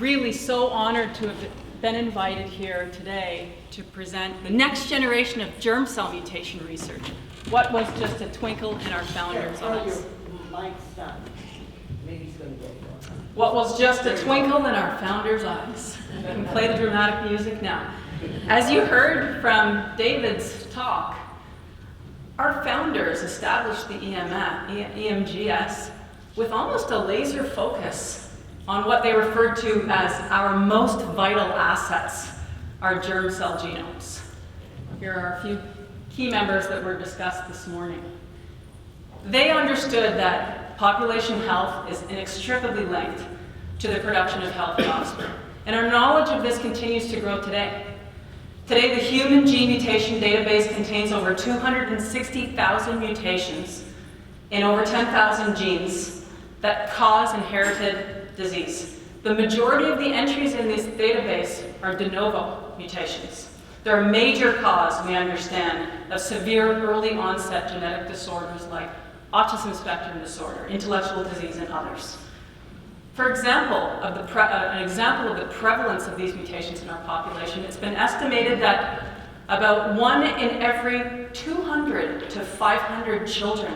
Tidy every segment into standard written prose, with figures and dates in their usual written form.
really so honored to have been invited here today to present the next generation of germ cell mutation research. What was just a twinkle in our founder's eyes? What was just a twinkle in our founder's eyes? We can play the dramatic music now. As you heard from David's talk, our founders established the EMGS with almost a laser focus on what they referred to as our most vital assets, our germ cell genomes. Here are a few key members that were discussed this morning. They understood that population health is inextricably linked to the production of healthy offspring. And our knowledge of this continues to grow today. Today, the human gene mutation database contains over 260,000 mutations in over 10,000 genes that cause inherited disease. The majority of the entries in this database are de novo mutations. They're a major cause, we understand, of severe early onset genetic disorders like autism spectrum disorder, intellectual disease, and others. For example, an example of the prevalence of these mutations in our population, it's been estimated that about 1 in every 200 to 500 children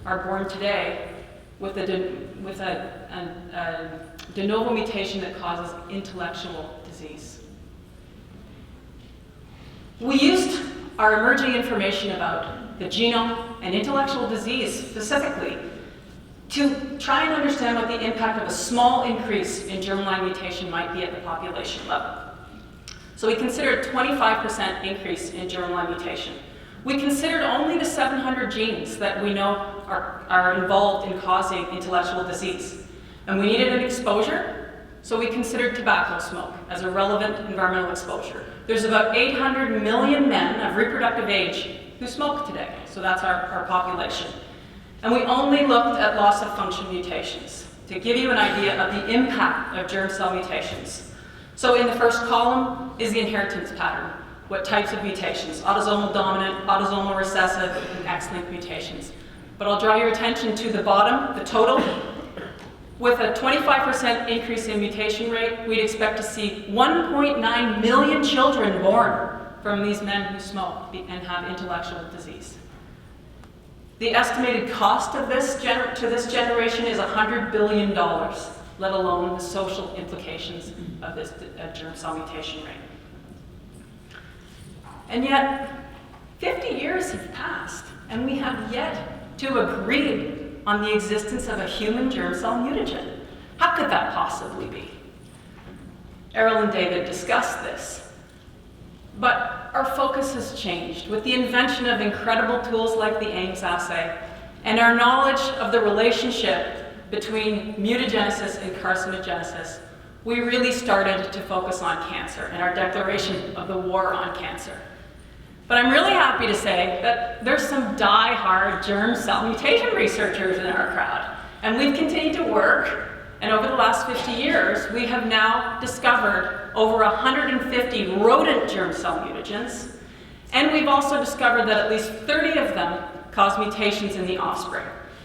are born today with a de novo mutation that causes intellectual disease. We used our emerging information about the genome and intellectual disease specifically to try and understand what the impact of a small increase in germline mutation might be at the population level. So we considered a 25% increase in germline mutation. We considered only the 700 genes that we know are involved in causing intellectual disease. And we needed an exposure, so we considered tobacco smoke as a relevant environmental exposure. There's about 800 million men of reproductive age who smoke today, so that's our population. And we only looked at loss of function mutations to give you an idea of the impact of germ cell mutations. So in the first column is the inheritance pattern. What types of mutations? Autosomal dominant, autosomal recessive, and X-linked mutations. But I'll draw your attention to the bottom, the total. With a 25% increase in mutation rate, we'd expect to see 1.9 million children born from these men who smoke and have intellectual disease. The estimated cost of this to this generation is $100 billion, let alone the social implications of this germ cell mutation rate. And yet, 50 years have passed, and we have yet to agree on the existence of a human germ cell mutagen. How could that possibly be? Carole and David discussed this. But our focus has changed with the invention of incredible tools like the EMGS assay and our knowledge of the relationship between mutagenesis and carcinogenesis. We really started to focus on cancer and our declaration of the war on cancer. But I'm really happy to say that there's some die-hard germ cell mutation researchers in our crowd. And we've continued to work, and over the last 50 years, we have now discovered over 150 rodent germ cell mutagens, and we've also discovered that at least 30 of them cause mutations in the offspring.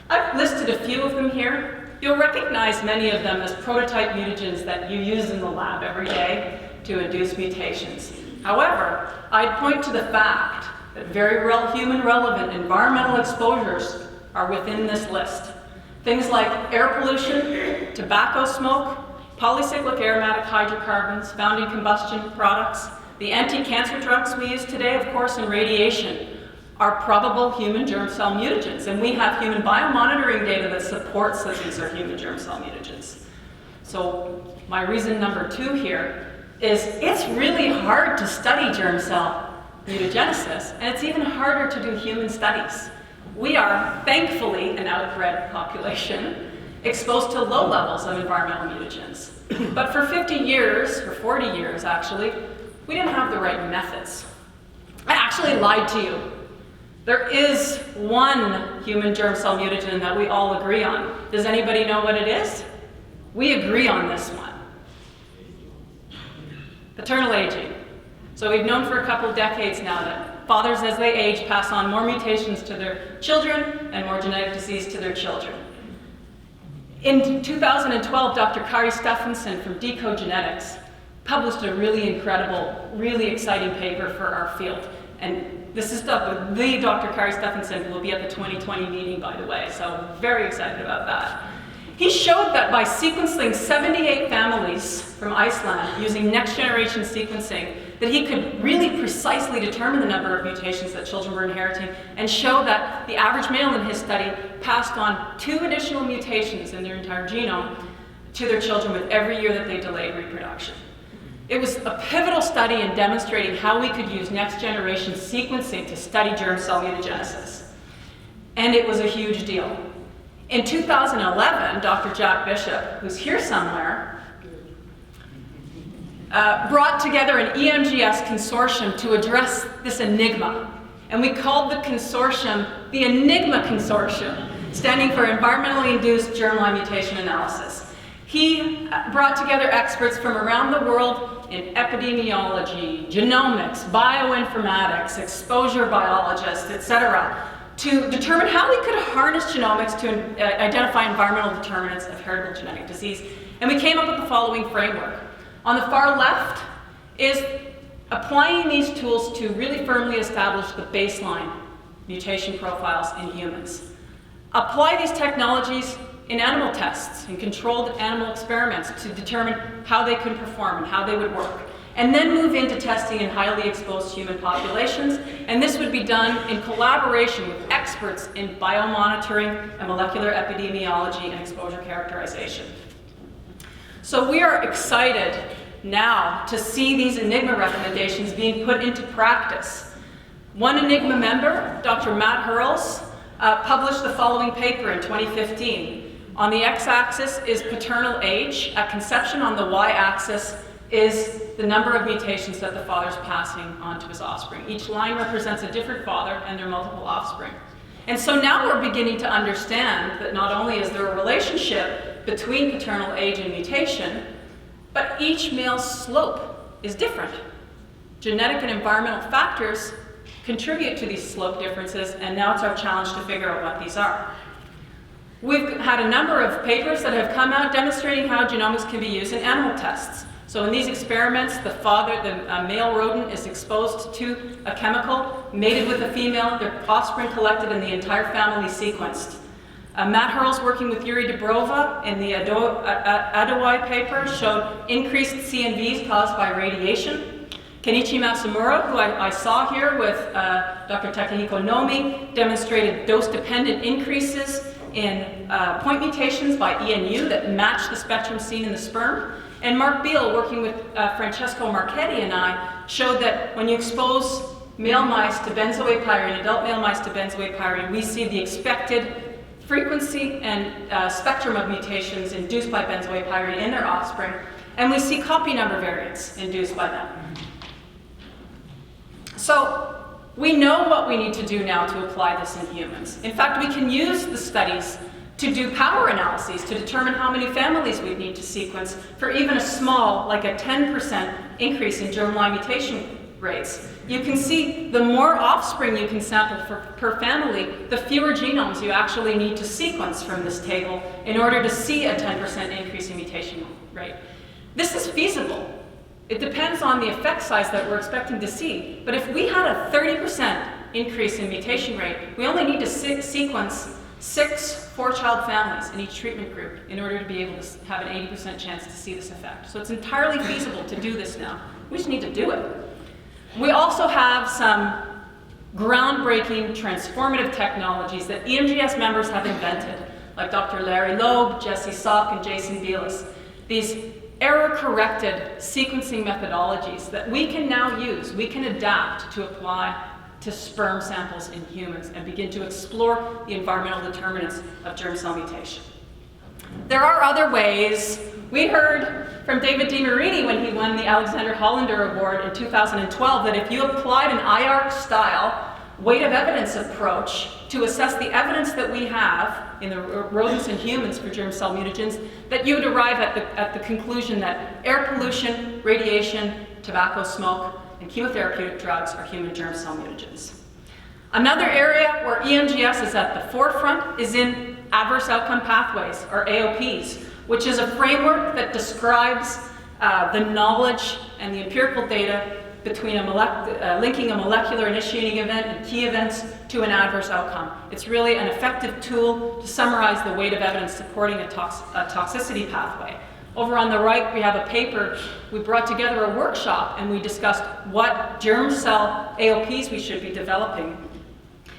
I've listed a few of them here. You'll recognize many of them as prototype mutagens that you use in the lab every day to induce mutations. However, I'd point to the fact that very human relevant environmental exposures are within this list. Things like air pollution, tobacco smoke, polycyclic aromatic hydrocarbons found in combustion products, the anti-cancer drugs we use today, of course, and radiation are probable human germ cell mutagens. And we have human biomonitoring data that supports that these are human germ cell mutagens. So my reason number 2 here is it's really hard to study germ cell mutagenesis, and it's even harder to do human studies. We are, thankfully, an outbred population exposed to low levels of environmental mutagens. But for 50 years, or 40 years actually, we didn't have the right methods. I actually lied to you. There is one human germ cell mutagen that we all agree on. Does anybody know what it is? We agree on this one. Paternal aging. So we've known for a couple of decades now that fathers, as they age, pass on more mutations to their children and more genetic disease to their children. In 2012, Dr. Kari Stephenson from Decode Genetics published a really incredible, really exciting paper for our field. And this is the Dr. Kari Stephenson, who will be at the 2020 meeting, by the way, so very excited about that. He showed that by sequencing 78 families from Iceland using next-generation sequencing, that he could really precisely determine the number of mutations that children were inheriting and show that the average male in his study passed on 2 additional mutations in their entire genome to their children with every year that they delayed reproduction. It was a pivotal study in demonstrating how we could use next-generation sequencing to study germ cell mutagenesis. And it was a huge deal. In 2011, Dr. Jack Bishop, who's here somewhere, brought together an EMGS consortium to address this enigma. And we called the consortium the ENIGMA Consortium, standing for Environmentally Induced Germline Mutation Analysis. He brought together experts from around the world in epidemiology, genomics, bioinformatics, exposure biologists, etc., to determine how we could harness genomics to identify environmental determinants of heritable genetic disease. And we came up with the following framework. On the far left is applying these tools to really firmly establish the baseline mutation profiles in humans. Apply these technologies in animal tests, in controlled animal experiments, to determine how they could perform and how they would work. And then move into testing in highly exposed human populations. And this would be done in collaboration with experts in biomonitoring and molecular epidemiology and exposure characterization. So we are excited now to see these ENIGMA recommendations being put into practice. One ENIGMA member, Dr. Matt Hurls, published the following paper in 2015. On the x-axis is paternal age at conception. On the y-axis is the number of mutations that the father's passing on to his offspring. Each line represents a different father and their multiple offspring. And so now we're beginning to understand that not only is there a relationship between paternal age and mutation, but each male's slope is different. Genetic and environmental factors contribute to these slope differences, and now it's our challenge to figure out what these are. We've had a number of papers that have come out demonstrating how genomics can be used in animal tests. So in these experiments, the male rodent is exposed to a chemical, mated with a female, their offspring collected, and the entire family sequenced. Matt Hurls, working with Yuri Dubrova in the Ottawa paper, showed increased CNVs caused by radiation. Kenichi Masamura, who I saw here with Dr. Takehiko Nomi, demonstrated dose-dependent increases in point mutations by ENU that match the spectrum seen in the sperm. And Mark Beal, working with Francesco Marchetti and I, showed that when you expose male mice to benzoate-pyrene, adult male mice to benzoate-pyrene, we see the expected frequency and spectrum of mutations induced by benzoate-pyrene in their offspring, and we see copy number variants induced by them. So we know what we need to do now to apply this in humans. In fact, we can use the studies to do power analyses to determine how many families we need to sequence for even a small, like a 10% increase in germline mutation rates. You can see the more offspring you can sample per family, the fewer genomes you actually need to sequence from this table in order to see a 10% increase in mutation rate. This is feasible. It depends on the effect size that we're expecting to see. But if we had a 30% increase in mutation rate, we only need to sequence 6 4-child families in each treatment group in order to be able to have an 80% chance to see this effect. So it's entirely feasible to do this now. We just need to do it. We also have some groundbreaking transformative technologies that EMGS members have invented, like Dr. Larry Loeb, Jesse Salk, and Jason Bielis. These error-corrected sequencing methodologies that we can now use, we can adapt to apply to sperm samples in humans and begin to explore the environmental determinants of germ cell mutation. There are other ways. We heard from David DeMarini when he won the Alexander Hollander Award in 2012 that if you applied an IARC-style weight of evidence approach to assess the evidence that we have in the rodents and humans for germ cell mutagens, that you would arrive at the conclusion that air pollution, radiation, tobacco smoke, and chemotherapeutic drugs are human germ cell mutagens. Another area where EMGS is at the forefront is in adverse outcome pathways, or AOPs, which is a framework that describes the knowledge and the empirical data between linking a molecular initiating event and key events to an adverse outcome. It's really an effective tool to summarize the weight of evidence supporting a toxicity pathway. Over on the right, we have a paper. We brought together a workshop and we discussed what germ cell AOPs we should be developing.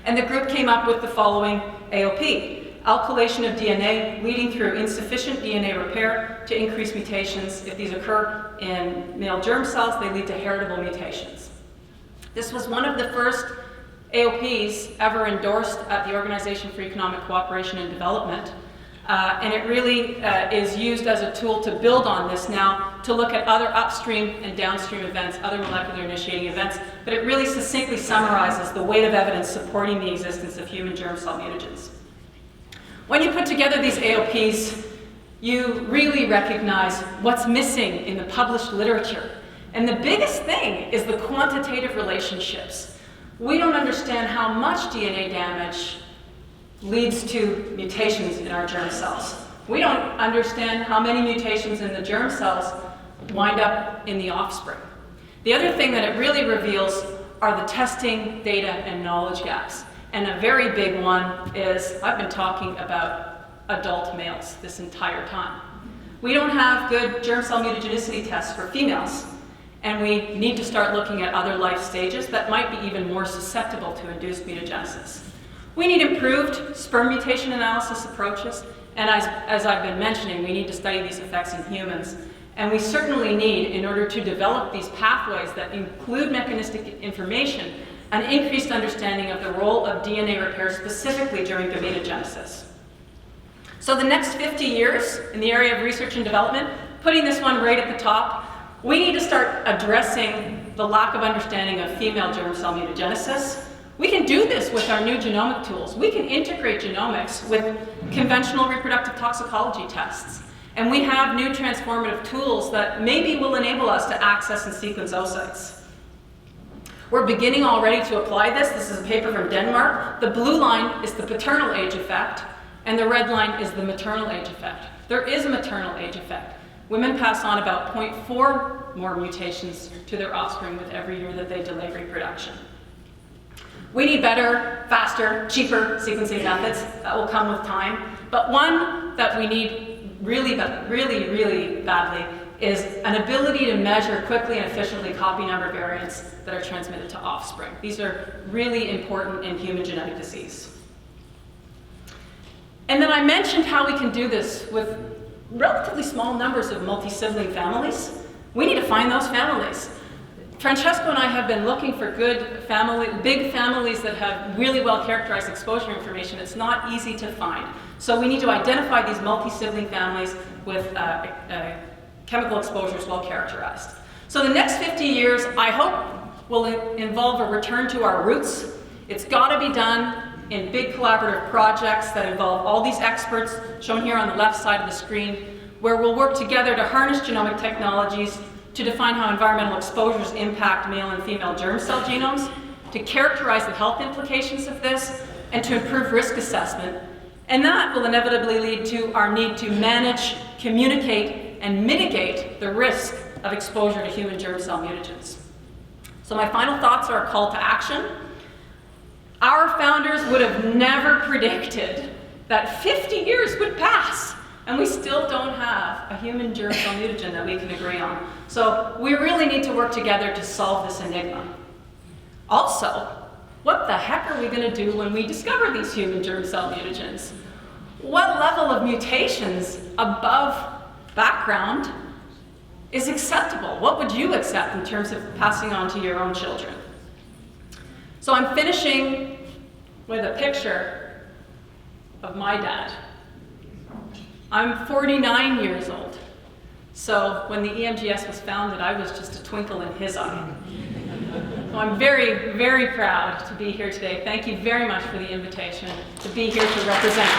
And the group came up with the following AOP: alkylation of DNA leading through insufficient DNA repair to increase mutations. If these occur in male germ cells, they lead to heritable mutations. This was one of the first AOPs ever endorsed at the Organization for Economic Cooperation and Development. And it really is used as a tool to build on this now, to look at other upstream and downstream events, other molecular initiating events, but it really succinctly summarizes the weight of evidence supporting the existence of human germ cell mutagens. When you put together these AOPs, you really recognize what's missing in the published literature. And the biggest thing is the quantitative relationships. We don't understand how much DNA damage leads to mutations in our germ cells. We don't understand how many mutations in the germ cells wind up in the offspring. The other thing that it really reveals are the testing, data, and knowledge gaps. And a very big one is, I've been talking about adult males this entire time. We don't have good germ cell mutagenicity tests for females, and we need to start looking at other life stages that might be even more susceptible to induced mutagenesis. We need improved sperm mutation analysis approaches, and as I've been mentioning, we need to study these effects in humans. And we certainly need, in order to develop these pathways that include mechanistic information, an increased understanding of the role of DNA repair specifically during gametogenesis. So the next 50 years in the area of research and development, putting this one right at the top, we need to start addressing the lack of understanding of female germ cell mutagenesis. We can do this with our new genomic tools. We can integrate genomics with conventional reproductive toxicology tests. And we have new transformative tools that maybe will enable us to access and sequence oocytes. We're beginning already to apply this. This is a paper from Denmark. The blue line is the paternal age effect, and the red line is the maternal age effect. There is a maternal age effect. Women pass on about 0.4 more mutations to their offspring with every year that they delay reproduction. We need better, faster, cheaper sequencing methods that will come with time. But one that we need really badly is an ability to measure quickly and efficiently copy number variants that are transmitted to offspring. These are really important in human genetic disease. And then I mentioned how we can do this with relatively small numbers of multi-sibling families. We need to find those families. Francesco and I have been looking for good big families that have really well characterized exposure information. It's not easy to find. So we need to identify these multi-sibling families with chemical exposures well characterized. So the next 50 years, I hope, will involve a return to our roots. It's got to be done in big collaborative projects that involve all these experts, shown here on the left side of the screen, where we'll work together to harness genomic technologies to define how environmental exposures impact male and female germ cell genomes, to characterize the health implications of this, and to improve risk assessment. And that will inevitably lead to our need to manage, communicate, and mitigate the risk of exposure to human germ cell mutagens. So my final thoughts are a call to action. Our founders would have never predicted that 50 years would pass and we still don't have a human germ cell mutagen that we can agree on. So we really need to work together to solve this enigma. Also, what the heck are we going to do when we discover these human germ cell mutagens? What level of mutations above background is acceptable? What would you accept in terms of passing on to your own children? So I'm finishing with a picture of my dad. I'm 49 years old. So when the EMGS was founded, I was just a twinkle in his eye. So I'm very, very proud to be here today. Thank you very much for the invitation to be here to represent.